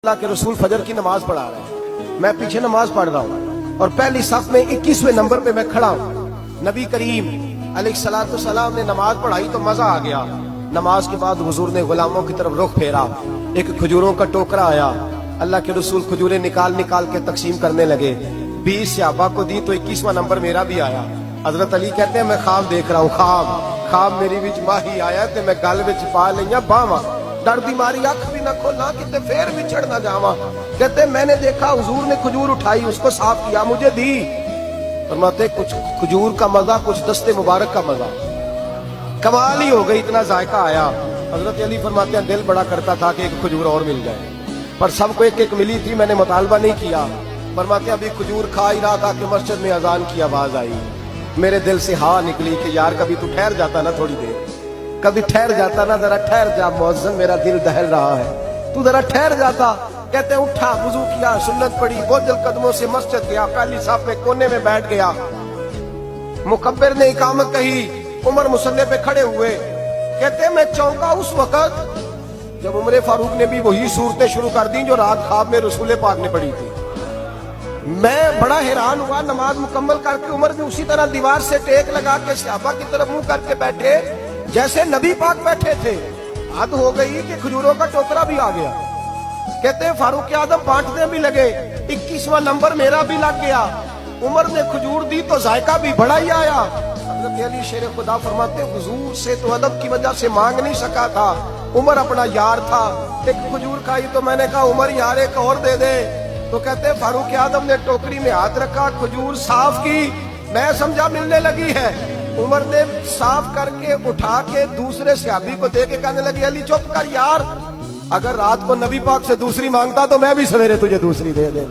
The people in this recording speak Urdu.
اللہ کے رسول فجر کی نماز پڑھا رہے ہیں، میں پیچھے نماز پڑھ رہا ہوں اور پہلی صف میں 21ویں نمبر پہ میں کھڑا ہوں۔ نبی کریم علیہ الصلوۃ والسلام نے نماز پڑھائی تو مزہ آ گیا۔ نماز کے بعد حضور نے غلاموں کی طرف رخ پھیرا، ایک کھجوروں کا ٹوکرا آیا، اللہ کے رسول کھجوریں نکال نکال کے تقسیم کرنے لگے۔ 20 صحابہ کو دی تو 21واں نمبر میرا بھی آیا۔ حضرت علی کہتے ہیں میں خواب دیکھ رہا ہوں، خواب میری وچ ماہی آیا تے میں گل وچ پا لئیاں باواں، ڈر دی ماری اکھ بھی نہ کھولا کتے پھر بھی چڑھ نہ جاواں۔ کہتے میں نے دیکھا حضور نے کھجور اٹھائی، اس کو صاف کیا، مجھے دی۔ فرماتے کچھ کھجور کا مزہ، کچھ دست مبارک کا مزہ، کمال ہی ہو گئی، اتنا ذائقہ آیا۔ حضرت علی فرماتے ہیں دل بڑا کرتا تھا کہ ایک کھجور اور مل جائے، پر سب کو ایک ایک ملی تھی، میں نے مطالبہ نہیں کیا۔ فرماتے ہیں ابھی کھجور کھا ہی رہا تھا کہ مسجد میں اذان کی آواز آئی، میرے دل سے ہاں نکلی کہ یار کبھی تو ٹھہر جاتا نا، تھوڑی دیر کبھی ٹھہر جاتا نا، ذرا ٹھہر جا مؤذن، میرا دل دہل رہا ہے، تو ذرا ٹھہر جاتا۔ کہتے ہیں اٹھا، وضو کیا، سنت پڑھی، بوجھل قدموں سے مسجد گیا، پہلی صف میں کونے میں بیٹھ گیا۔ مکبر نے اقامت کہی، عمر مصلی پہ کھڑے ہوئے۔ کہتے ہیں میں چونکا اس وقت جب عمر فاروق نے بھی وہی صورتیں شروع کر دی جو رات خواب میں رسول پاک نے پڑھی تھی۔ میں بڑا حیران ہوا، نماز مکمل کر کے عمر نے اسی طرح دیوار سے ٹیک لگا کے صحابہ کی طرف منہ کر کے بیٹھے جیسے نبی پاک بیٹھے تھے۔ حد ہو گئی کہ کھجوروں کا ٹوکرا بھی آ گیا۔ کہتے ہیں فاروق اعظم بانٹنے بھی لگے، 21واں نمبر میرا بھی لگ گیا۔ عمر نے کھجور دی تو ذائقہ بھی بڑا ہی آیا۔ حضرت علی شیر خدا فرماتے حضور سے تو ادب کی وجہ سے مانگ نہیں سکا تھا، عمر اپنا یار تھا۔ ایک کھجور کھائی تو میں نے کہا عمر یار ایک اور دے دے، تو کہتے ہیں فاروق اعظم نے ٹوکری میں ہاتھ رکھا، کھجور صاف کی، میں سمجھا ملنے لگی ہے۔ عمر نے صاف کر کے اٹھا کے دوسرے صحابی کو دے کے کہنے لگی علی چپ کر یار، اگر رات کو نبی پاک سے دوسری مانگتا تو میں بھی سویرے تجھے دوسری دے دیں۔